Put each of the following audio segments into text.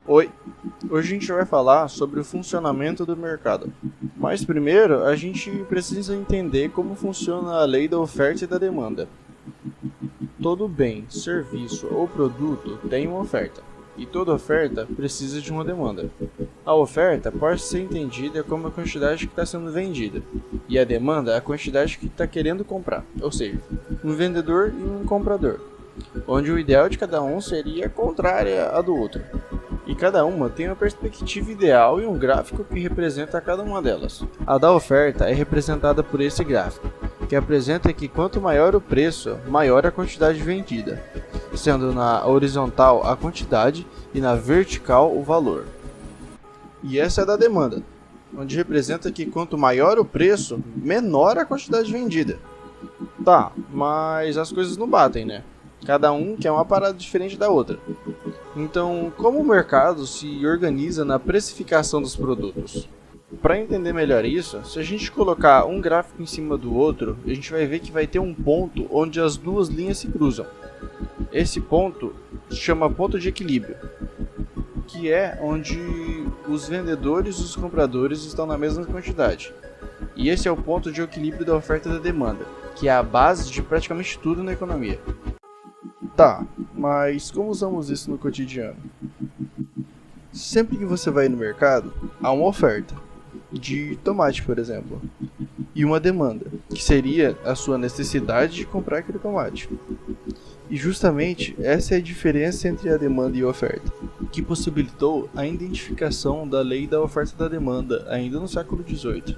Oi, hoje a gente vai falar sobre o funcionamento do mercado. Mas primeiro a gente precisa entender como funciona a lei da oferta e da demanda. Todo bem, serviço ou produto tem uma oferta, e toda oferta precisa de uma demanda. A oferta pode ser entendida como a quantidade que está sendo vendida, e a demanda é a quantidade que está querendo comprar, ou seja, um vendedor e um comprador, onde o ideal de cada um seria contrária à do outro. E cada uma tem uma perspectiva ideal e um gráfico que representa cada uma delas. A da oferta é representada por esse gráfico, que apresenta que quanto maior o preço, maior a quantidade vendida, sendo na horizontal a quantidade e na vertical o valor. E essa é a da demanda, onde representa que quanto maior o preço, menor a quantidade vendida. Tá, mas as coisas não batem, né? Cada um quer uma parada diferente da outra. Então, como o mercado se organiza na precificação dos produtos? Para entender melhor isso, se a gente colocar um gráfico em cima do outro, a gente vai ver que vai ter um ponto onde as duas linhas se cruzam. Esse ponto se chama ponto de equilíbrio, que é onde os vendedores e os compradores estão na mesma quantidade. E esse é o ponto de equilíbrio da oferta e da demanda, que é a base de praticamente tudo na economia. Tá, mas como usamos isso no cotidiano? Sempre que você vai no mercado, há uma oferta, de tomate, por exemplo, e uma demanda, que seria a sua necessidade de comprar aquele tomate. E justamente essa é a diferença entre a demanda e a oferta, que possibilitou a identificação da lei da oferta e da demanda ainda no século XVIII.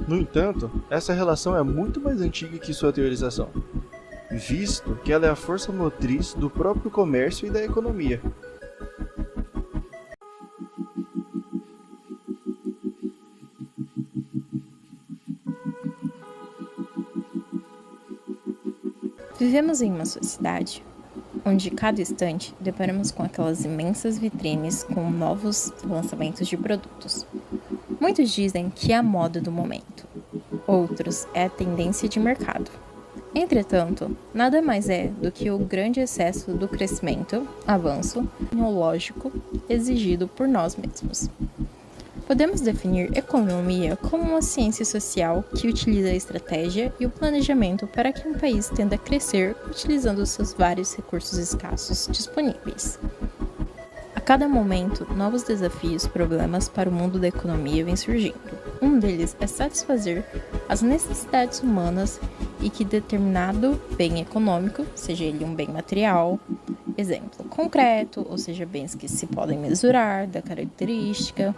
No entanto, essa relação é muito mais antiga que sua teorização, visto que ela é a força motriz do próprio comércio e da economia. Vivemos em uma sociedade onde, cada instante, deparamos com aquelas imensas vitrines com novos lançamentos de produtos. Muitos dizem que é a moda do momento, outros é a tendência de mercado. Entretanto, nada mais é do que o grande excesso do crescimento, avanço tecnológico exigido por nós mesmos. Podemos definir economia como uma ciência social que utiliza a estratégia e o planejamento para que um país tenda a crescer utilizando os seus vários recursos escassos disponíveis. A cada momento, novos desafios e problemas para o mundo da economia vêm surgindo. Um deles é satisfazer as necessidades humanas e que determinado bem econômico, seja ele um bem material, exemplo concreto, ou seja, bens que se podem mensurar, da característica,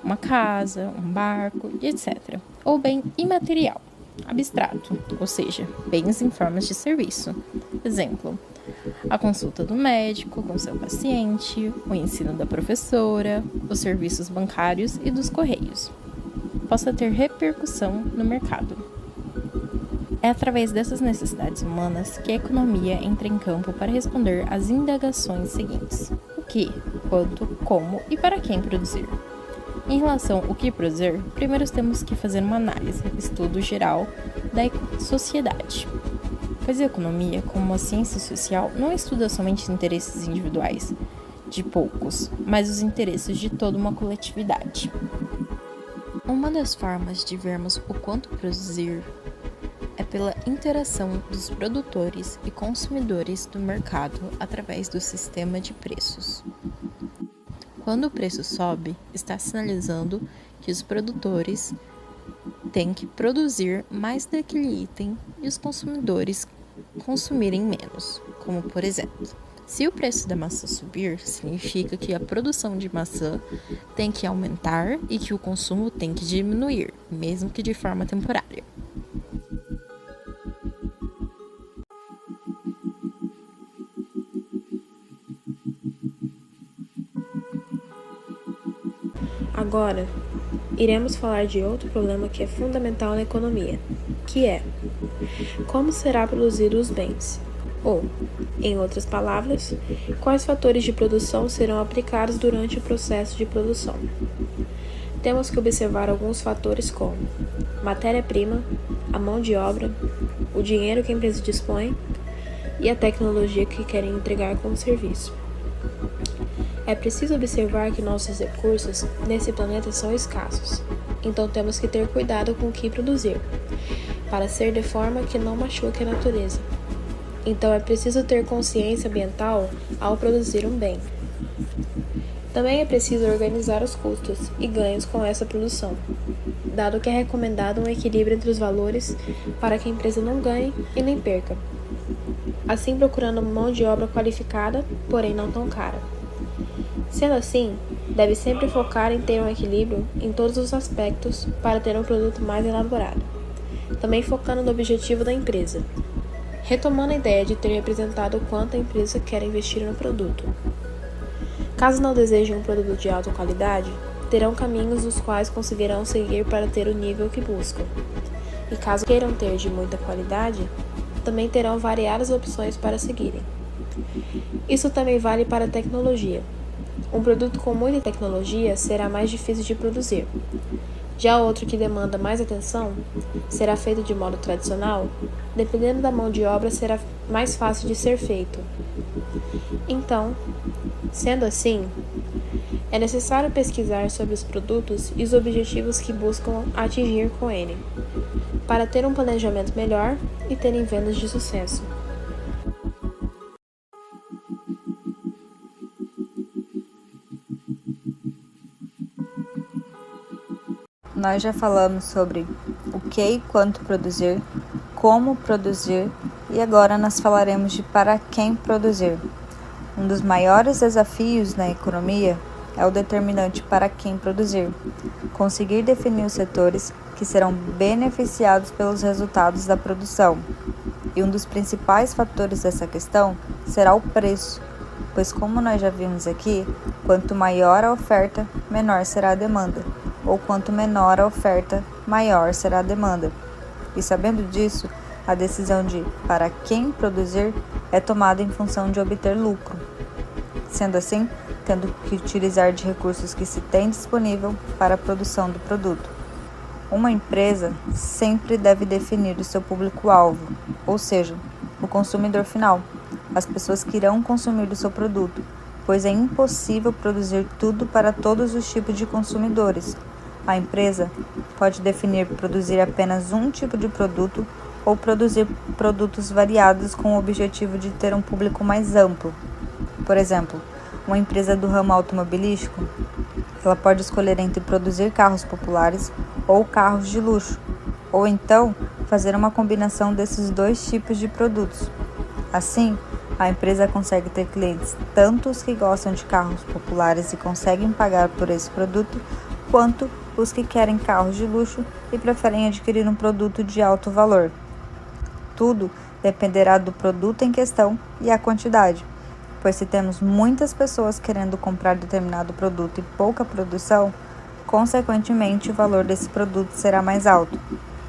uma casa, um barco, etc. Ou bem imaterial, abstrato, ou seja, bens em formas de serviço, exemplo, a consulta do médico com seu paciente, o ensino da professora, os serviços bancários e dos correios, possa ter repercussão no mercado. É através dessas necessidades humanas que a economia entra em campo para responder às indagações seguintes: o que, quanto, como e para quem produzir. Em relação ao que produzir, primeiro temos que fazer uma análise, estudo geral da sociedade. Pois a economia, como uma ciência social, não estuda somente os interesses individuais de poucos, mas os interesses de toda uma coletividade. Uma das formas de vermos o quanto produzir é pela interação dos produtores e consumidores do mercado através do sistema de preços. Quando o preço sobe, está sinalizando que os produtores têm que produzir mais daquele item e os consumidores consumirem menos, como por exemplo, se o preço da maçã subir, significa que a produção de maçã tem que aumentar e que o consumo tem que diminuir, mesmo que de forma temporária. Agora, iremos falar de outro problema que é fundamental na economia, que é como será produzido os bens? Ou, em outras palavras, quais fatores de produção serão aplicados durante o processo de produção? Temos que observar alguns fatores como matéria-prima, a mão de obra, o dinheiro que a empresa dispõe e a tecnologia que querem entregar como serviço. É preciso observar que nossos recursos nesse planeta são escassos, então temos que ter cuidado com o que produzir, para ser de forma que não machuque a natureza. Então é preciso ter consciência ambiental ao produzir um bem. Também é preciso organizar os custos e ganhos com essa produção, dado que é recomendado um equilíbrio entre os valores para que a empresa não ganhe e nem perca. Assim procurando mão de obra qualificada, porém não tão cara. Sendo assim, deve sempre focar em ter um equilíbrio em todos os aspectos para ter um produto mais elaborado, também focando no objetivo da empresa. Retomando a ideia de ter representado o quanto a empresa quer investir no produto. Caso não desejem um produto de alta qualidade, terão caminhos os quais conseguirão seguir para ter o nível que buscam. E caso queiram ter de muita qualidade, também terão variadas opções para seguirem. Isso também vale para a tecnologia. Um produto com muita tecnologia será mais difícil de produzir. Já outro que demanda mais atenção será feito de modo tradicional, dependendo da mão de obra será mais fácil de ser feito. Então, sendo assim, é necessário pesquisar sobre os produtos e os objetivos que buscam atingir com ele, para ter um planejamento melhor e terem vendas de sucesso. Nós já falamos sobre o que e quanto produzir, como produzir e agora nós falaremos de para quem produzir. Um dos maiores desafios na economia é o determinante para quem produzir. Conseguir definir os setores que serão beneficiados pelos resultados da produção. E um dos principais fatores dessa questão será o preço, pois como nós já vimos aqui, quanto maior a oferta, menor será a demanda, ou quanto menor a oferta, maior será a demanda. E sabendo disso, a decisão de para quem produzir é tomada em função de obter lucro. Sendo assim, tendo que utilizar de recursos que se tem disponível para a produção do produto. Uma empresa sempre deve definir o seu público-alvo, ou seja, o consumidor final, as pessoas que irão consumir o seu produto, pois é impossível produzir tudo para todos os tipos de consumidores. A empresa pode definir produzir apenas um tipo de produto ou produzir produtos variados com o objetivo de ter um público mais amplo. Por exemplo, uma empresa do ramo automobilístico, ela pode escolher entre produzir carros populares ou carros de luxo, ou então fazer uma combinação desses dois tipos de produtos. Assim, a empresa consegue ter clientes tanto os que gostam de carros populares e conseguem pagar por esse produto, quanto os que querem carros de luxo e preferem adquirir um produto de alto valor. Tudo dependerá do produto em questão e a quantidade, pois se temos muitas pessoas querendo comprar determinado produto e pouca produção, consequentemente o valor desse produto será mais alto.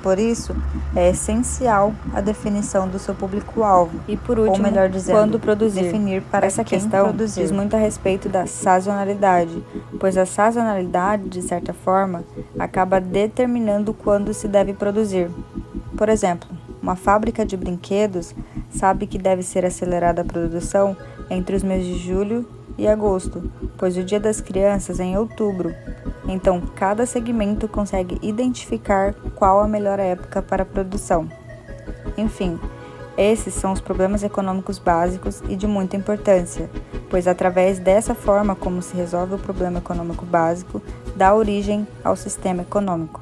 Por isso, é essencial a definição do seu público-alvo. E por último, ou melhor dizendo, quando produzir. Definir para essa questão produzir. Diz muito a respeito da sazonalidade, pois a sazonalidade, de certa forma, acaba determinando quando se deve produzir. Por exemplo, uma fábrica de brinquedos sabe que deve ser acelerada a produção entre os meses de julho e agosto, pois o Dia das Crianças é em outubro. Então, cada segmento consegue identificar qual a melhor época para a produção. Enfim, esses são os problemas econômicos básicos e de muita importância, pois através dessa forma como se resolve o problema econômico básico, dá origem ao sistema econômico.